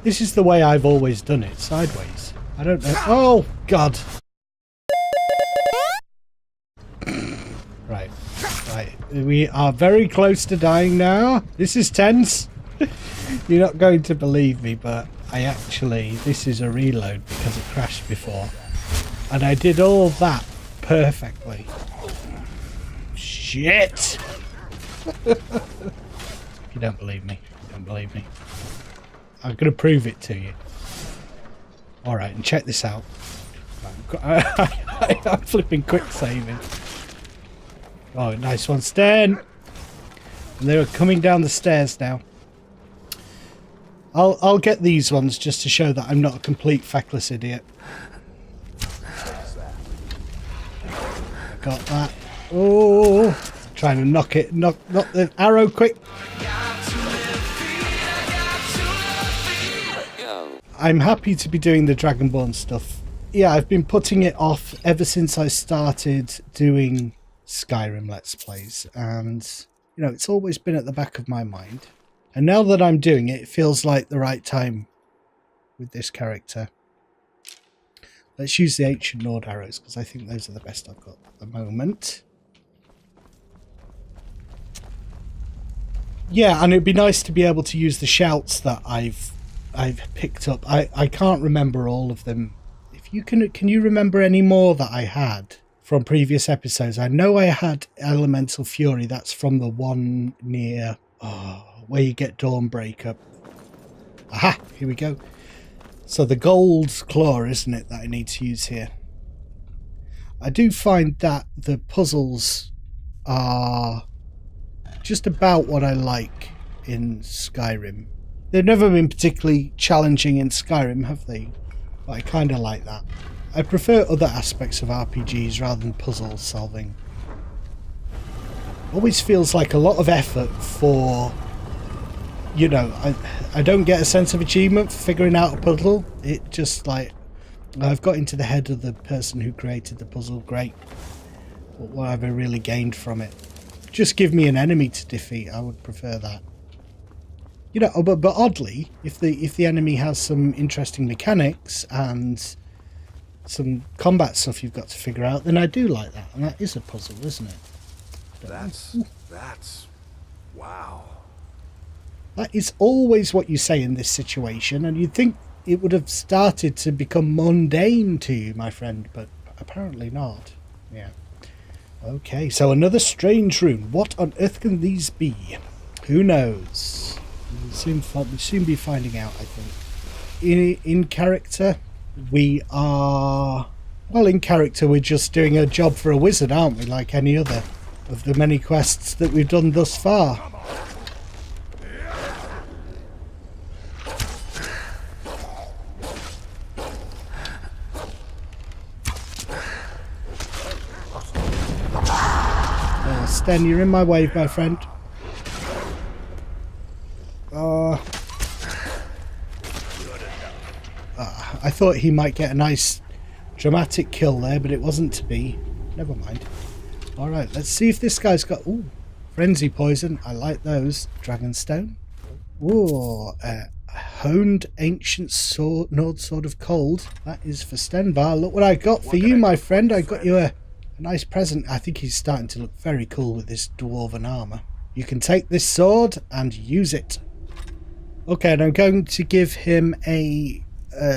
This is the way I've always done it, sideways. I don't know. Oh, God. Right. Right. We are very close to dying now. This is tense. You're not going to believe me, but this is a reload because it crashed before. And I did all that perfectly. Shit! You don't believe me. You don't believe me. I'm going to prove it to you. Alright, and check this out. I'm flipping quick saving. Oh, nice one, Stan! And they're coming down the stairs now. I'll get these ones just to show that I'm not a complete feckless idiot. Got that. Oh, trying to knock the arrow quick. I'm happy to be doing the Dragonborn stuff. Yeah, I've been putting it off ever since I started doing Skyrim Let's Plays, and you know, it's always been at the back of my mind. And now that I'm doing it, it feels like the right time with this character. Let's use the Ancient Nord arrows, because I think those are the best I've got at the moment. Yeah, and it'd be nice to be able to use the shouts that I've picked up. I can't remember all of them. If you can you remember any more that I had from previous episodes? I know I had Elemental Fury. That's from the one near where you get Dawnbreaker. Aha, here we go. So the gold claw, isn't it, that I need to use here? I do find that the puzzles are just about what I like in Skyrim. They've never been particularly challenging in Skyrim, have they? But I kind of like that. I prefer other aspects of RPGs rather than puzzle solving. Always feels like a lot of effort for, you know, I don't get a sense of achievement for figuring out a puzzle. It just like, I've got into the head of the person who created the puzzle, great. But what have I really gained from it? Just give me an enemy to defeat, I would prefer that. You know, but oddly, if the enemy has some interesting mechanics and some combat stuff you've got to figure out, then I do like that, and that is a puzzle, isn't it? That's wow. That is always what you say in this situation, and you'd think it would have started to become mundane to you, my friend, but apparently not. Yeah. Okay, so another strange rune. What on earth can these be? Who knows? We'll soon be finding out, I think. In character, we are... Well, in character, we're just doing a job for a wizard, aren't we? Like any other of the many quests that we've done thus far. Sten, you're in my way, my friend. I thought he might get a nice dramatic kill there, but it wasn't to be. Never mind. Alright, let's see if this guy's got... Ooh, frenzy poison. I like those. Dragonstone. Ooh, honed ancient sword, Nord Sword of Cold. That is for Stenvar. Look what I got for you, my friend. I got you a nice present. I think he's starting to look very cool with this dwarven armor. You can take this sword and use it. Okay, and I'm going to give him a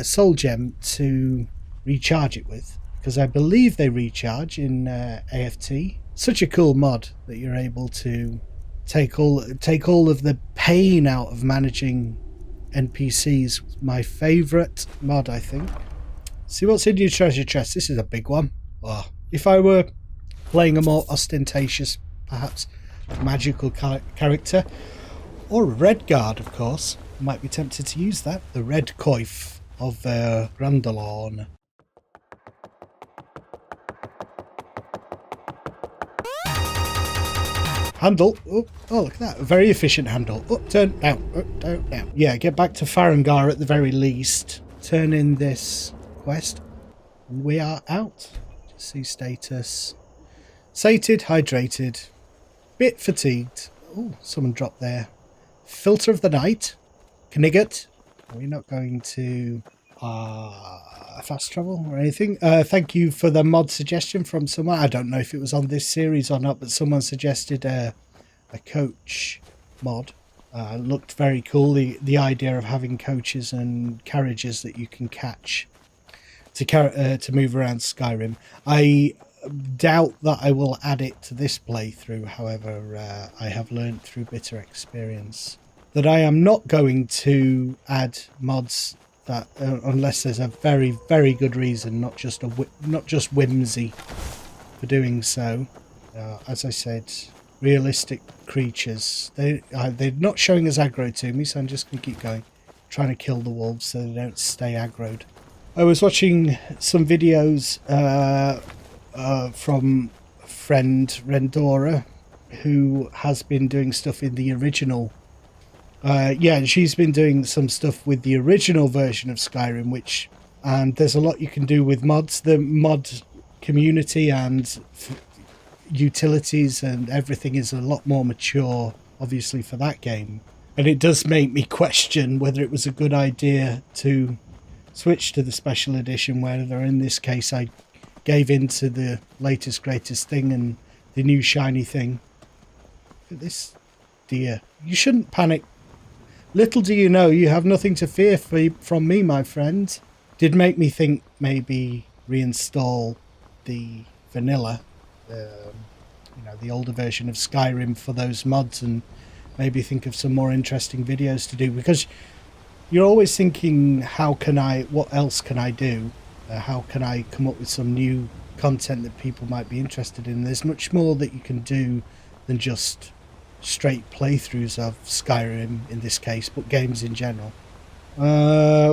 soul gem to recharge it with, because I believe they recharge in AFT. Such a cool mod that you're able to take all of the pain out of managing NPCs. My favourite mod, I think. See what's in your treasure chest. This is a big one. Oh, if I were playing a more ostentatious, perhaps magical character, or a red guard, of course, I might be tempted to use that. The red coif of Grandalorn. Handle. Oh, look at that. A very efficient handle. Up, turn, down, up, down, down. Yeah, get back to Farengar at the very least. Turn in this quest. We are out. Just see status. Sated, hydrated. Bit fatigued. Oh, someone dropped there. Filter of the night. Knigget. Are we not going to fast travel or anything? Thank you for the mod suggestion from someone. I don't know if it was on this series or not, but someone suggested a coach mod. Looked very cool. The idea of having coaches and carriages that you can catch to move around Skyrim. I doubt that I will add it to this playthrough. However, I have learned through bitter experience that I am not going to add mods that unless there's a very, very good reason, not just whimsy for doing so. As I said, realistic creatures. They're not showing as aggro to me, so I'm just going to keep going, trying to kill the wolves so they don't stay aggroed. I was watching some videos from friend Rendora, who has been doing stuff in the original. She's been doing some stuff with the original version of Skyrim, and there's a lot you can do with mods. The mod community and utilities and everything is a lot more mature, obviously, for that game. And it does make me question whether it was a good idea to switch to the special edition, whether in this case I gave in to the latest greatest thing and the new shiny thing. Look at this deer. You shouldn't panic. Little do you know, you have nothing to fear from me, my friend. Did make me think maybe reinstall the vanilla, the older version of Skyrim for those mods, and maybe think of some more interesting videos to do, because you're always thinking, what else can I do? How can I come up with some new content that people might be interested in? There's much more that you can do than just straight playthroughs of Skyrim in this case, but games in general.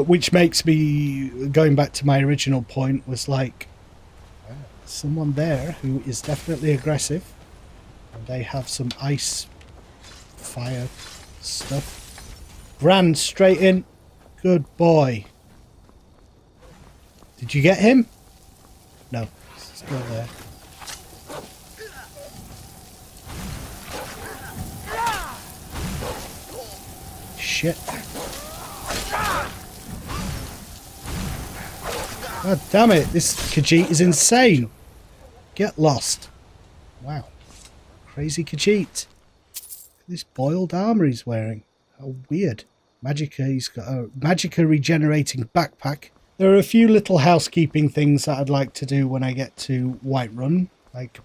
Which makes me, going back to my original point, was like, someone there who is definitely aggressive, and they have some ice fire stuff. Brand straight in. Good boy. Did you get him? No. Still there. Shit. God damn it. This Khajiit is insane. Get lost. Wow. Crazy Khajiit. This boiled armor he's wearing. How weird. He's got a magicka regenerating backpack. There are a few little housekeeping things that I'd like to do when I get to Whiterun. Like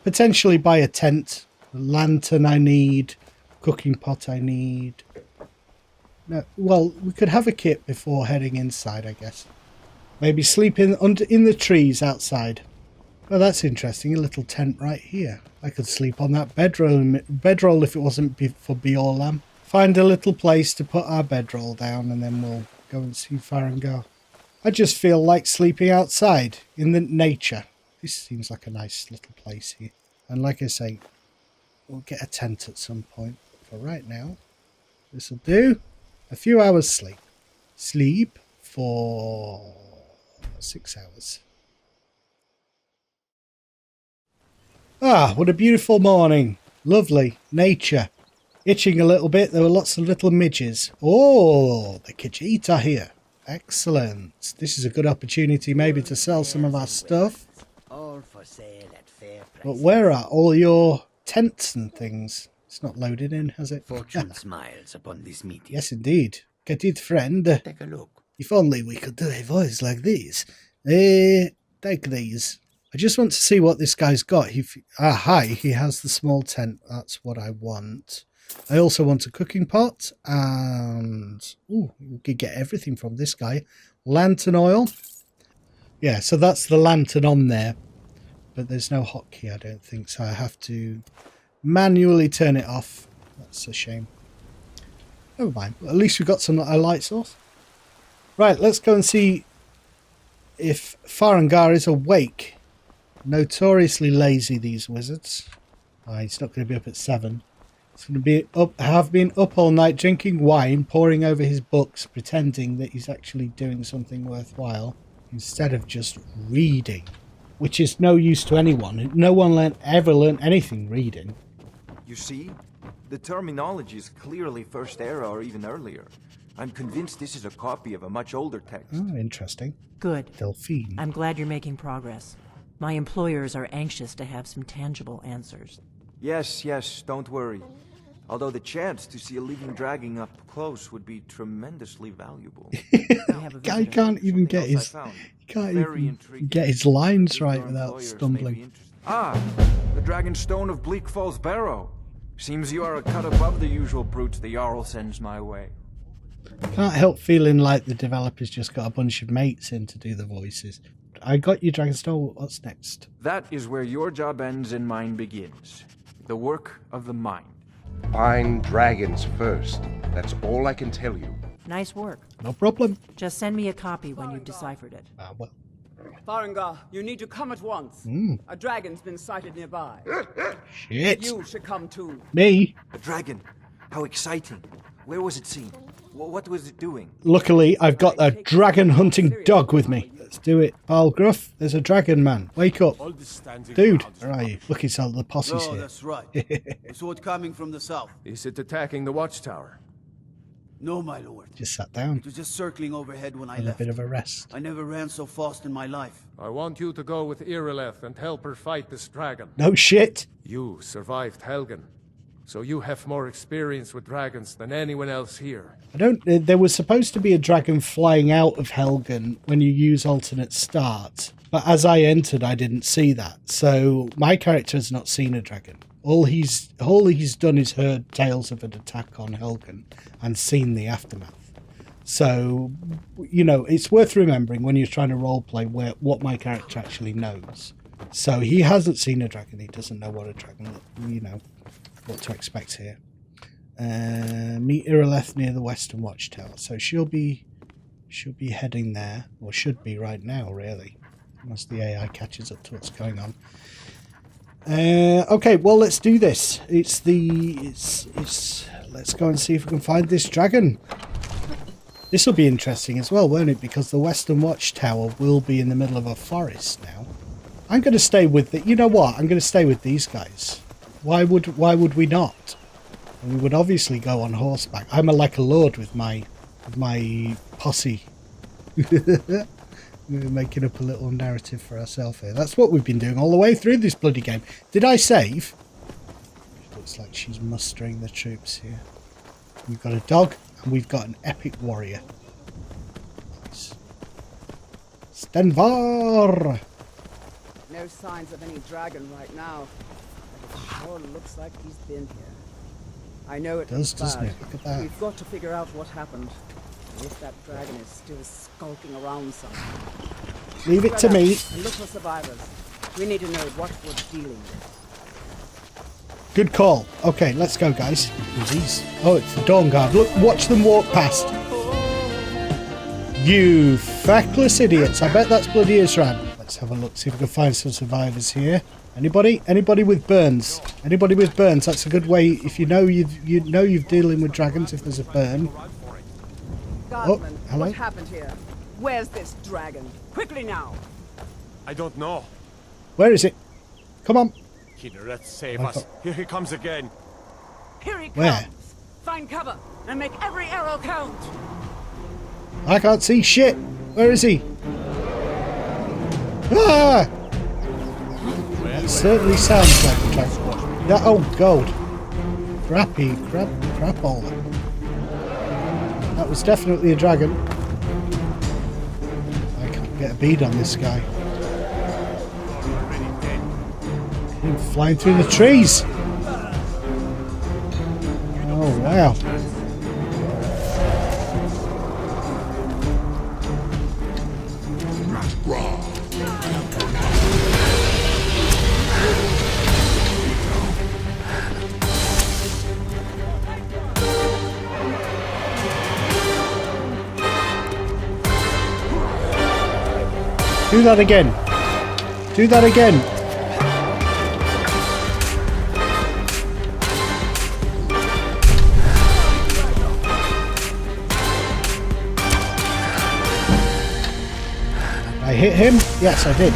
potentially buy a tent, a lantern I need, cooking pot I need. No, well, we could have a kit before heading inside, I guess. Maybe sleep in the trees outside. Oh, that's interesting. A little tent right here. I could sleep on that bedroll if it wasn't for Beorlam. Find a little place to put our bedroll down, and then we'll go and see Farengar. I just feel like sleeping outside in the nature. This seems like a nice little place here. And like I say, we'll get a tent at some point. For right now, this will do. A few hours sleep. Sleep for 6 hours. Ah, what a beautiful morning. Lovely. Nature. Itching a little bit. There were lots of little midges. Oh, the Khajiit are here. Excellent. This is a good opportunity maybe to sell some of our stuff. But where are all your tents and things? It's not loaded in, has it? Fortune smiles upon this meeting. Yes, indeed. Khajiit friend. Take a look. If only we could do a voice like this. Take these. I just want to see what this guy's got. Hi, he has the small tent. That's what I want. I also want a cooking pot, and we could get everything from this guy. Lantern oil. Yeah, so that's the lantern on there, but there's no hotkey, I don't think, so I have to manually turn it off. That's a shame. Never mind. At least we've got a light source. Right, let's go and see if Farengar is awake. Notoriously lazy, these wizards. He's not going to be up at 7. He's going to be have been up all night drinking wine, poring over his books, pretending that he's actually doing something worthwhile, instead of just reading, which is no use to anyone. No one ever learned anything reading. You see, the terminology is clearly First Era or even earlier. I'm convinced this is a copy of a much older text. Oh, interesting. Good. Delphine. I'm glad you're making progress. My employers are anxious to have some tangible answers. Yes, yes, don't worry. Although the chance to see a living dragon up close would be tremendously valuable. Guy can't even get his lines right without stumbling. The dragon stone of Bleak Falls Barrow. Seems you are a cut above the usual brutes the Jarl sends my way. Can't help feeling like the developers just got a bunch of mates in to do the voices. I got you, Dragonstone. What's next? That is where your job ends and mine begins. The work of the mind. Find dragons first. That's all I can tell you. Nice work. No problem. Just send me a copy when you've deciphered it. Ah, well. Farengar, you need to come at once. A dragon's been sighted nearby. Shit. You should come too. Me? A dragon. How exciting. Where was it seen? What was it doing? Luckily, I've got a dragon hunting dog with me. Let's do it. Paul Gruff, there's a dragon man. Wake up. Dude, where are you? Look, it's all the posses here. That's right. I saw it coming from the south. Is it attacking the watchtower? No, my lord. Just sat down. It was just circling overhead when I Had a left. bit of a rest. I never ran so fast in my life. I want you to go with Irileth and help her fight this dragon. No shit. You survived Helgen, so you have more experience with dragons than anyone else here. There was supposed to be a dragon flying out of Helgen when you use alternate start, but as I entered, I didn't see that. So my character has not seen a dragon. All he's done is heard tales of an attack on Helgen and seen the aftermath. So, you know, it's worth remembering when you're trying to roleplay what my character actually knows. So he hasn't seen a dragon. He doesn't know what a dragon, you know, what to expect here. Meet Irileth near the Western Watchtower. So she'll be heading there, or should be right now, really, once the AI catches up to what's going on. Okay, well, let's do this. Let's go and see if we can find this dragon. This will be interesting as well, won't it? Because the Western Watchtower will be in the middle of a forest now. I'm going to stay with you know what? I'm going to stay with these guys. Why would we not? And we would obviously go on horseback. I'm like a lord with my posse. We're making up a little narrative for ourselves here. That's what we've been doing all the way through this bloody game. Did I save? Looks like she's mustering the troops here. We've got a dog and we've got an epic warrior. Nice. Stenvar! No signs of any dragon right now. But it sure looks like he's been here. I know it was Doesn't bad. it? Look at that. We've got to figure out what happened. If that dragon is still skulking around somewhere. Leave it to me. And look for survivors. We need to know what we're dealing with. Good call. Okay, let's go, guys. Who's these? Oh, it's the Dawnguard. Look, watch them walk past. You feckless idiots. I bet that's bloody Isran. Let's have a look, see if we can find some survivors here. Anybody? Anybody with burns? Anybody with burns? That's a good way. If you know you're dealing with dragons, if there's a burn. Guardsman, hello? what happened here? Where's this dragon? Quickly now! I don't know. Where is it? Come on. Kinneret, save us. Here he comes again. Here he comes! Where? Find cover and make every arrow count! I can't see shit. Where is he? Ah! That certainly sounds like a dragon. That, oh, gold. Crappy, crap all. That was definitely a dragon. I can't get a bead on this guy. Him flying through the trees. Oh, wow. Do that again. Do that again. I hit him? Yes, I did.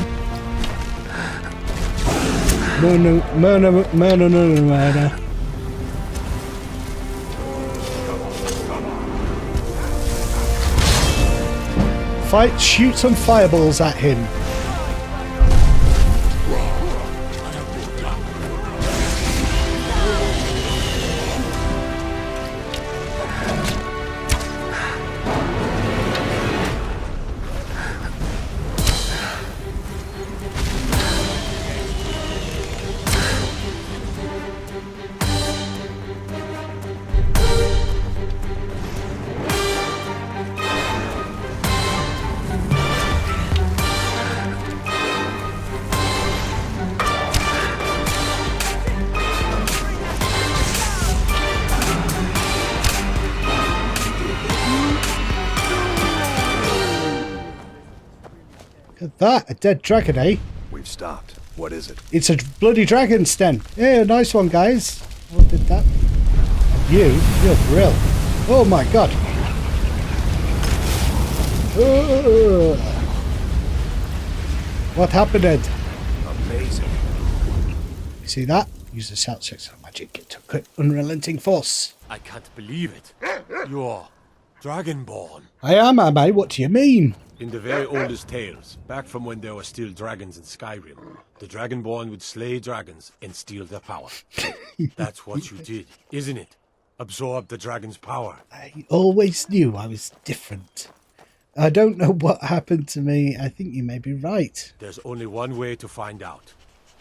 Murder. Shoot some fireballs at him. That, a dead dragon, eh? We've stopped. What is it? It's a bloody dragon's den. Yeah, nice one, guys. What did that? You're brill. Oh my god. What happened? Amazing. You see that? Use the shout section of magic to quit unrelenting force. I can't believe it. You're Dragonborn. I am I? What do you mean? In the very oldest tales, back from when there were still dragons in Skyrim, the Dragonborn would slay dragons and steal their power. That's what you did, isn't it? Absorb the dragon's power. I always knew I was different. I don't know what happened to me. I think you may be right. There's only one way to find out.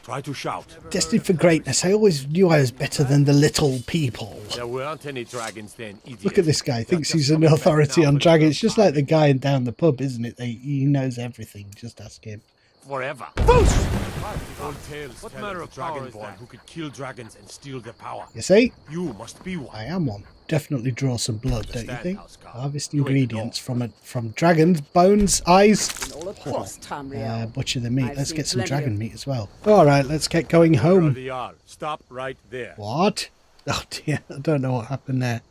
Try to shout. Destined for greatness. I always knew I was better than the little people. There weren't any dragons then, idiot. Look at this guy. Thinks he's an authority on dragons. Just like the guy down the pub, isn't it? He knows everything. Just ask him. Forever. Old tales tell manner of of a power is Dragonborn that? who could kill dragons and steal their power. You see? You must be one. I am one. Definitely draw some blood, don't you Understand, think? House Guard. Harvest You ain't ingredients from dragons, bones, eyes. All across Tamriel. Butcher the meat. I've Let's seen get some plenty dragon of- meat as well. All right, let's get going You're home. the Jarl. Stop right there. What? Oh dear, I don't know what happened there.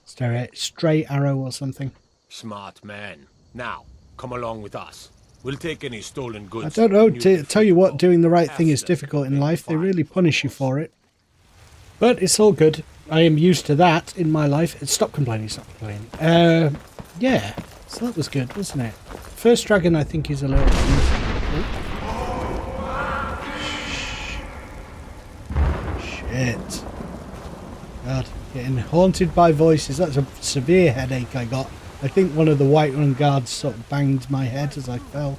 Stray arrow or something. Smart man. Now, come along with us. We'll take any stolen goods. I don't know. and you can Tell you what, go doing the right thing is faster difficult in than life. They fine. really punish you for it. But it's all good. I am used to that in my life. Stop complaining, stop complaining. Yeah. So that was good, wasn't it? First dragon, I think, is a little... Shit. God, getting haunted by voices. That's a severe headache I got. I think one of the Whiterun guards sort of banged my head as I fell.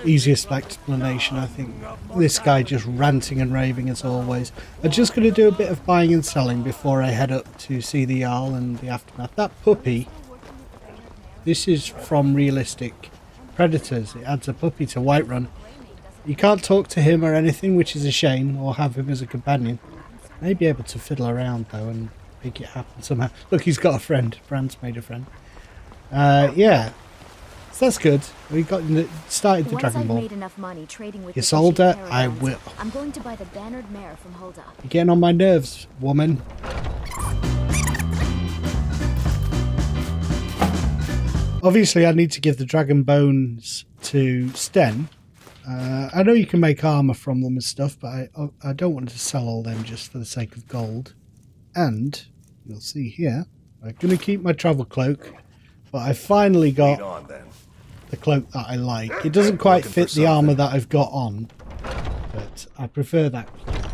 Easiest explanation, I think. This guy just ranting and raving as always. I'm just going to do a bit of buying and selling before I head up to see the Jarl and the aftermath. That puppy, this is from Realistic Predators. It adds a puppy to Whiterun. You can't talk to him or anything, which is a shame, or have him as a companion. May be able to fiddle around though and make it happen somehow. Look, he's got a friend. Brand's made a friend. Yeah. So that's good. We got started the Once I've Dragonborn. made enough money trading with You the sold fishing her? I caravans, will. I'm going to buy the bannered mare from Hulda. You're getting on my nerves, woman. Obviously, I need to give the dragon bones to Sten. I know you can make armor from them and stuff, but I don't want to sell all them just for the sake of gold. And you'll see here, I'm going to keep my travel cloak, but I finally got On then. the cloak that I like. It doesn't quite Looking fit for the armor something. that I've got on, but I prefer that cloak.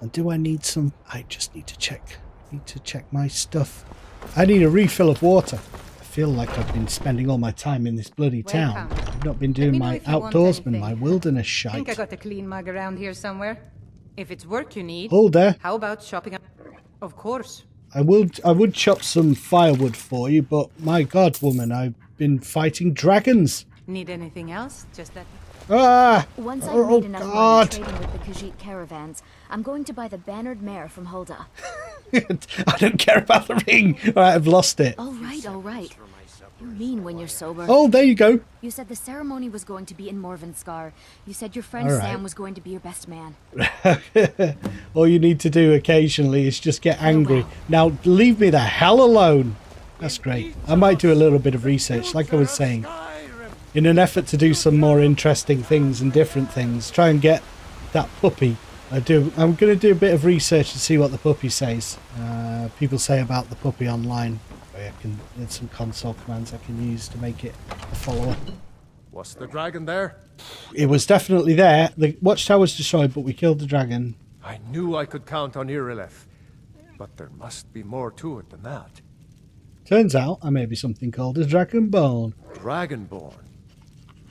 And do I need some? I just need to check. My stuff. I need a refill of water. I feel like I've been spending all my time in this bloody town. Welcome. I've not been Let doing me know my if you want outdoorsman, anything. my wilderness I think I shite. got a clean mug around here somewhere. If it's work you need, Hold there. how about shopping up? Of course. I would chop some firewood for you, but my God, woman, I've been fighting dragons. Need anything else? Just that. Ah! Once I've Oh made enough God! money trading with the Khajiit caravans, I'm going to buy the bannered mare from Hulda. I don't care about the ring. All right, I've lost it. All right, all right. You're mean when you're sober. Oh, there you go. You said the ceremony was going to be in Morvenskar. You said your friend All right. Sam was going to be your best man. All you need to do occasionally is just get angry. Now, leave me the hell alone. That's great. I might do a little bit of research, like I was saying, in an effort to do some more interesting things and different things. Try and get that puppy. I'm going to do a bit of research to see what the puppy says. People say about the puppy online. I can. There's some console commands I can use to make it a follower. Was the dragon there? It was definitely there. The watchtower was destroyed, but we killed the dragon. I knew I could count on Irileth, but there must be more to it than that. Turns out I may be something called a Dragonborn. Dragonborn?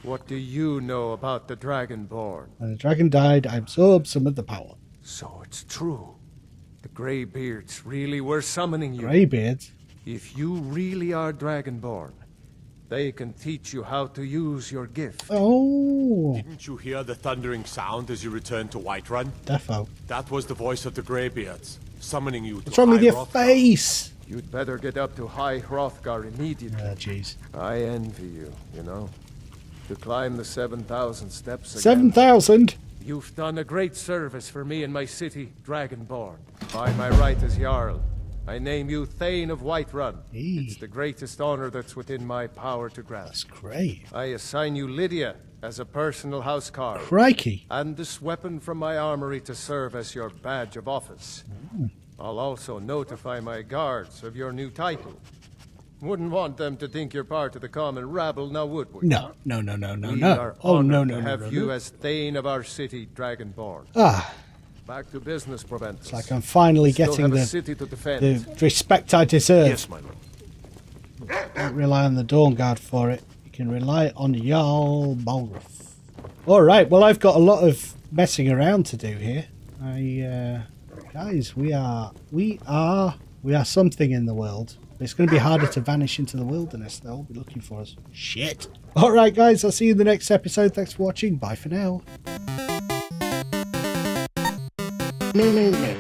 What do you know about the Dragonborn? When the dragon died, I absorbed some of the power. So it's true. The Greybeards really were summoning you. Greybeards? If you really are Dragonborn, they can teach you how to use your gift. Oh. Didn't you hear the thundering sound as you returned to Whiterun? Defo. That was the voice of the Greybeards, summoning you to What's wrong with High your Hrothgar. face? You'd better get up to High Hrothgar immediately. Oh, jeez. I envy you, you know. To climb the 7,000 steps again. 7,000? You've done a great service for me and my city, Dragonborn. By my right as Jarl, I name you Thane of Whiterun. Hey. It's the greatest honor that's within my power to grasp. That's great. I assign you Lydia as a personal housecarl. Crikey. And this weapon from my armory to serve as your badge of office. I'll also notify my guards of your new title. Wouldn't want them to think you're part of the common rabble, now would we? No. We No. are Oh, honored no. to have you as Thane of our city, Dragonborn. Ah. Back to business, Proventus. It's like I'm finally Still getting have a the city to defend. respect I deserve. Yes, my lord. Don't rely on the Dawnguard for it. You can rely on Jarl Balgruth. Alright, well I've got a lot of messing around to do here. Guys, we are something in the world. It's going to be harder to vanish into the wilderness. They'll be looking for us. Shit. Alright guys, I'll see you in the next episode. Thanks for watching. Bye for now. Moving.